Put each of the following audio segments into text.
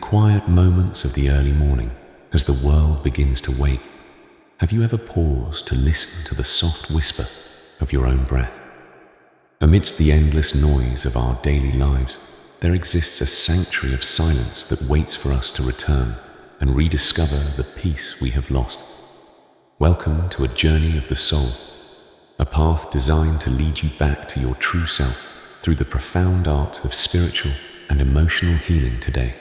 quiet moments of the early morning, as the world begins to wake, have you ever paused to listen to the soft whisper of your own breath? Amidst the endless noise of our daily lives, there exists a sanctuary of silence that waits for us to return and rediscover the peace we have lost. Welcome to a journey of the soul, a path designed to lead you back to your true self through the profound art of spiritual and emotional healing today.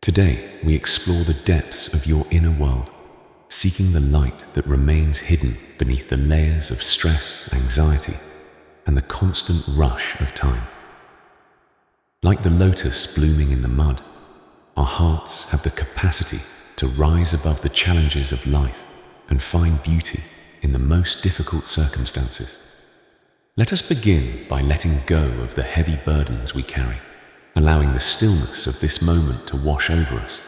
Today, we explore the depths of your inner world, seeking the light that remains hidden beneath the layers of stress, anxiety, and the constant rush of time. Like the lotus blooming in the mud, our hearts have the capacity to rise above the challenges of life and find beauty in the most difficult circumstances. Let us begin by letting go of the heavy burdens we carry, allowing the stillness of this moment to wash over us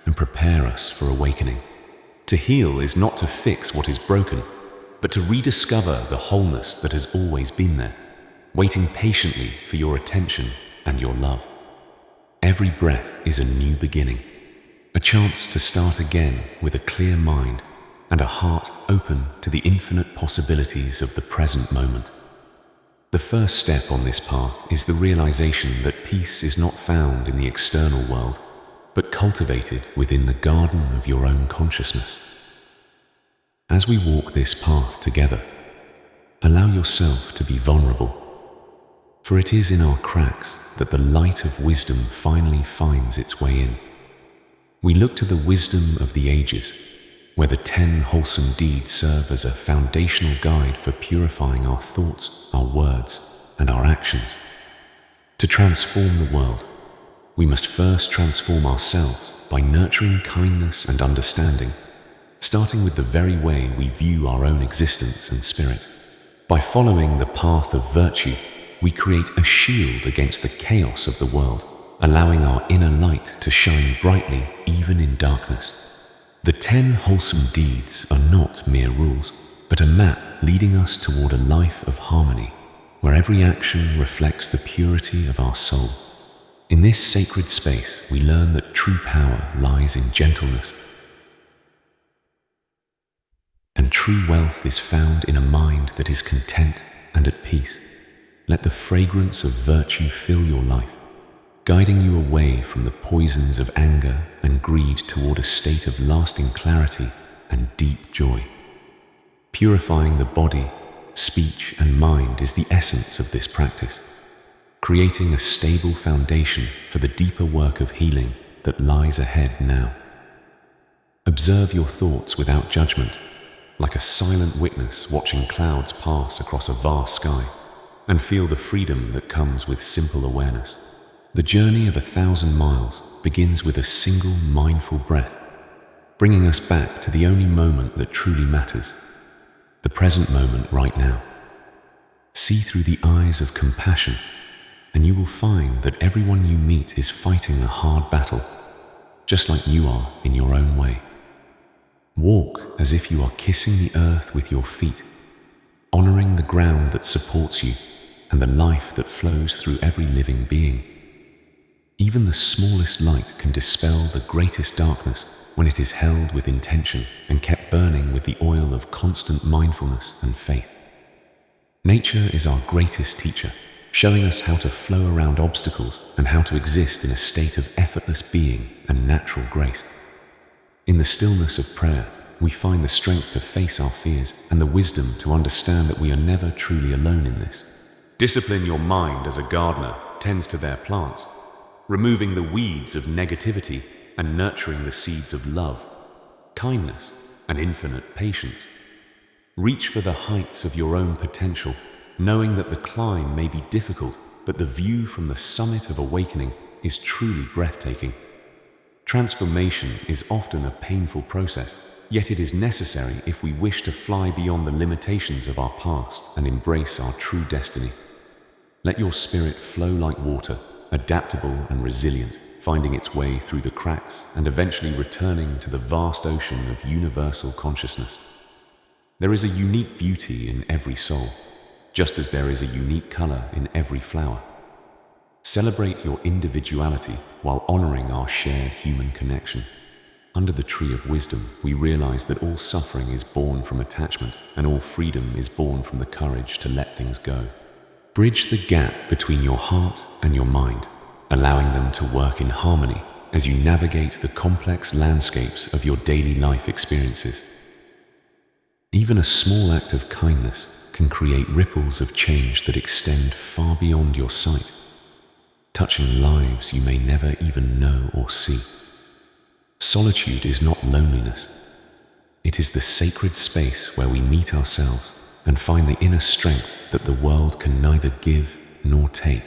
and prepare us for awakening. To heal is not to fix what is broken, but to rediscover the wholeness that has always been there, waiting patiently for your attention and your love. Every breath is a new beginning, a chance to start again with a clear mind and a heart open to the infinite possibilities of the present moment. The first step on this path is the realization that peace is not found in the external world, but cultivated within the garden of your own consciousness. As we walk this path together, allow yourself to be vulnerable, for it is in our cracks that the light of wisdom finally finds its way in. We look to the wisdom of the ages, where the 10 wholesome deeds serve as a foundational guide for purifying our thoughts, our words, and our actions. To transform the world, we must first transform ourselves by nurturing kindness and understanding, starting with the very way we view our own existence and spirit. By following the path of virtue, we create a shield against the chaos of the world, allowing our inner light to shine brightly even in darkness. The 10 wholesome deeds are not mere rules, but a map leading us toward a life of harmony, where every action reflects the purity of our soul. In this sacred space, we learn that true power lies in gentleness, and true wealth is found in a mind that is content and at peace. Let the fragrance of virtue fill your life, guiding you away from the poisons of anger and greed toward a state of lasting clarity and deep joy. Purifying the body, speech, and mind is the essence of this practice, creating a stable foundation for the deeper work of healing that lies ahead now. Observe your thoughts without judgment, like a silent witness watching clouds pass across a vast sky, and feel the freedom that comes with simple awareness. The journey of 1,000 miles begins with a single mindful breath, bringing us back to the only moment that truly matters, the present moment right now. See through the eyes of compassion, and you will find that everyone you meet is fighting a hard battle, just like you are in your own way. Walk as if you are kissing the earth with your feet, honoring the ground that supports you and the life that flows through every living being. Even the smallest light can dispel the greatest darkness when it is held with intention and kept burning with the oil of constant mindfulness and faith. Nature is our greatest teacher, showing us how to flow around obstacles and how to exist in a state of effortless being and natural grace. In the stillness of prayer, we find the strength to face our fears and the wisdom to understand that we are never truly alone in this. Discipline your mind as a gardener tends to their plants, removing the weeds of negativity and nurturing the seeds of love, kindness, and infinite patience. Reach for the heights of your own potential, knowing that the climb may be difficult, but the view from the summit of awakening is truly breathtaking. Transformation is often a painful process, yet it is necessary if we wish to fly beyond the limitations of our past and embrace our true destiny. Let your spirit flow like water, adaptable and resilient, finding its way through the cracks and eventually returning to the vast ocean of universal consciousness. There is a unique beauty in every soul, just as there is a unique color in every flower. Celebrate your individuality while honoring our shared human connection. Under the tree of wisdom, we realize that all suffering is born from attachment and all freedom is born from the courage to let things go. Bridge the gap between your heart and your mind, allowing them to work in harmony as you navigate the complex landscapes of your daily life experiences. Even a small act of kindness can create ripples of change that extend far beyond your sight, touching lives you may never even know or see. Solitude is not loneliness. It is the sacred space where we meet ourselves and find the inner strength that the world can neither give nor take.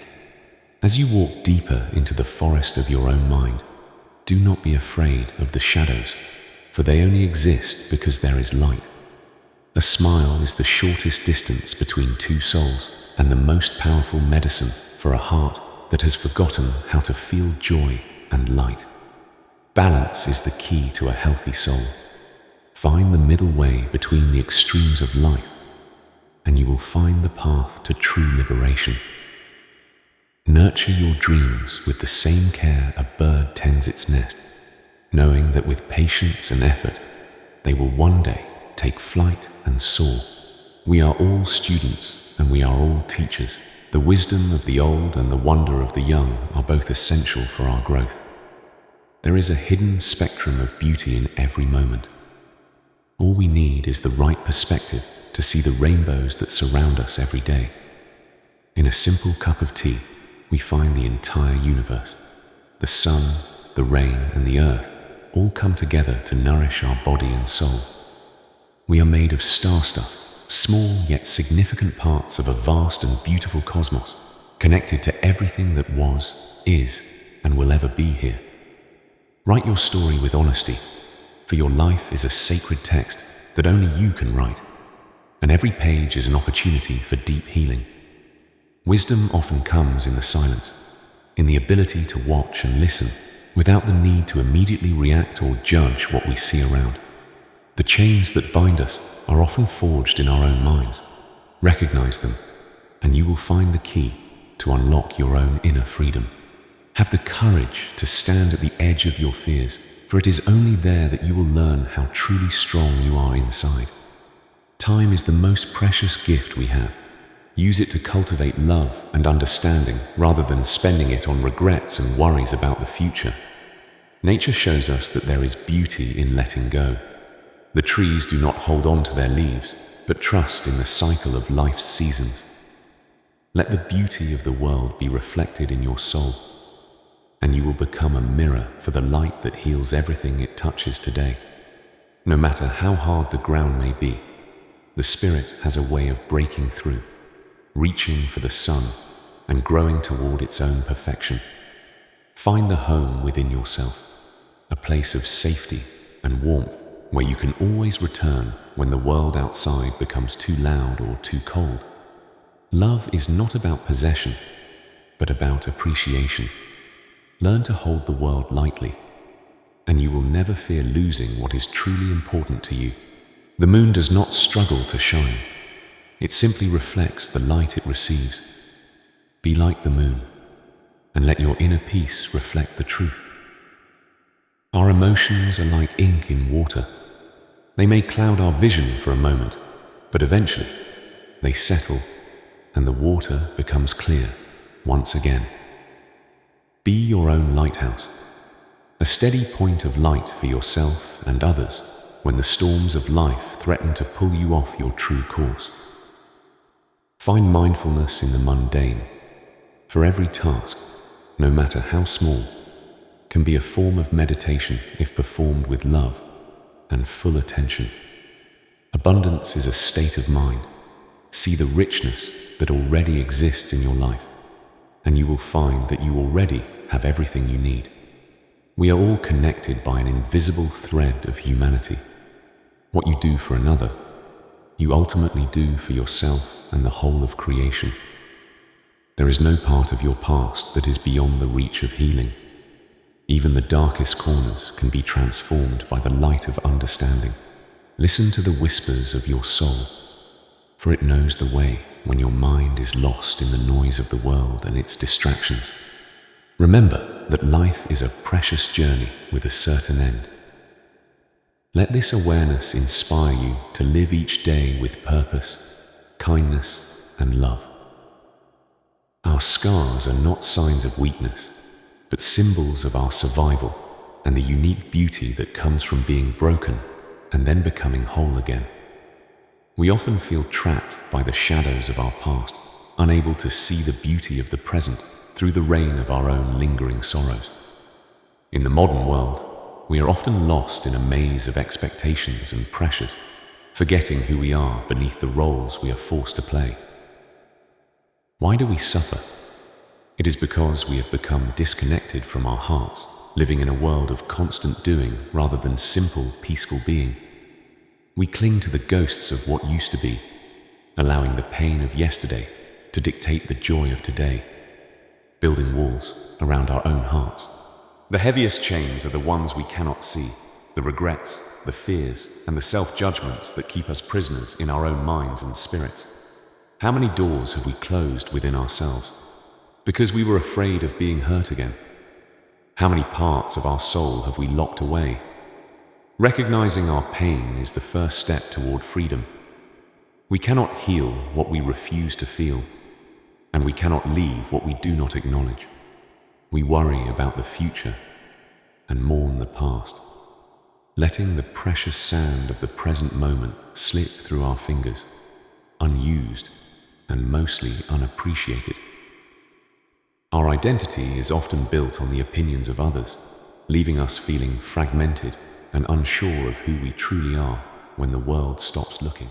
As you walk deeper into the forest of your own mind, do not be afraid of the shadows, for they only exist because there is light. A smile is the shortest distance between two souls and the most powerful medicine for a heart that has forgotten how to feel joy and light. Balance is the key to a healthy soul. Find the middle way between the extremes of life, and you will find the path to true liberation. Nurture your dreams with the same care a bird tends its nest, knowing that with patience and effort, they will one day take flight and soar. We are all students and we are all teachers. The wisdom of the old and the wonder of the young are both essential for our growth. There is a hidden spectrum of beauty in every moment. All we need is the right perspective to see the rainbows that surround us every day. In a simple cup of tea, we find the entire universe. The sun, the rain, and the earth all come together to nourish our body and soul. We are made of star stuff, small yet significant parts of a vast and beautiful cosmos, connected to everything that was, is, and will ever be here. Write your story with honesty, for your life is a sacred text that only you can write, and every page is an opportunity for deep healing. Wisdom often comes in the silence, in the ability to watch and listen without the need to immediately react or judge what we see around. The chains that bind us are often forged in our own minds. Recognize them, and you will find the key to unlock your own inner freedom. Have the courage to stand at the edge of your fears, for it is only there that you will learn how truly strong you are inside. Time is the most precious gift we have. Use it to cultivate love and understanding rather than spending it on regrets and worries about the future. Nature shows us that there is beauty in letting go. The trees do not hold on to their leaves, but trust in the cycle of life's seasons. Let the beauty of the world be reflected in your soul, and you will become a mirror for the light that heals everything it touches today. No matter how hard the ground may be, the spirit has a way of breaking through, reaching for the sun and growing toward its own perfection. Find the home within yourself, a place of safety and warmth where you can always return when the world outside becomes too loud or too cold. Love is not about possession, but about appreciation. Learn to hold the world lightly, and you will never fear losing what is truly important to you. The moon does not struggle to shine. It simply reflects the light it receives. Be like the moon, and let your inner peace reflect the truth. Our emotions are like ink in water. They may cloud our vision for a moment, but eventually they settle, and the water becomes clear once again. Be your own lighthouse, a steady point of light for yourself and others when the storms of life threaten to pull you off your true course. Find mindfulness in the mundane, for every task, no matter how small, can be a form of meditation if performed with love and full attention. Abundance is a state of mind. See the richness that already exists in your life, and you will find that you already have everything you need. We are all connected by an invisible thread of humanity. What you do for another, you ultimately do for yourself and the whole of creation. There is no part of your past that is beyond the reach of healing. Even the darkest corners can be transformed by the light of understanding. Listen to the whispers of your soul, for it knows the way when your mind is lost in the noise of the world and its distractions. Remember that life is a precious journey with a certain end. Let this awareness inspire you to live each day with purpose, kindness, and love. Our scars are not signs of weakness, but symbols of our survival and the unique beauty that comes from being broken and then becoming whole again. We often feel trapped by the shadows of our past, unable to see the beauty of the present through the rain of our own lingering sorrows. In the modern world, we are often lost in a maze of expectations and pressures, forgetting who we are beneath the roles we are forced to play. Why do we suffer? It is because we have become disconnected from our hearts, living in a world of constant doing rather than simple, peaceful being. We cling to the ghosts of what used to be, allowing the pain of yesterday to dictate the joy of today, building walls around our own hearts. The heaviest chains are the ones we cannot see, the regrets, the fears, and the self-judgments that keep us prisoners in our own minds and spirits. How many doors have we closed within ourselves because we were afraid of being hurt again? How many parts of our soul have we locked away? Recognizing our pain is the first step toward freedom. We cannot heal what we refuse to feel, and we cannot leave what we do not acknowledge. We worry about the future and mourn the past, letting the precious sand of the present moment slip through our fingers, unused and mostly unappreciated. Our identity is often built on the opinions of others, leaving us feeling fragmented and unsure of who we truly are when the world stops looking.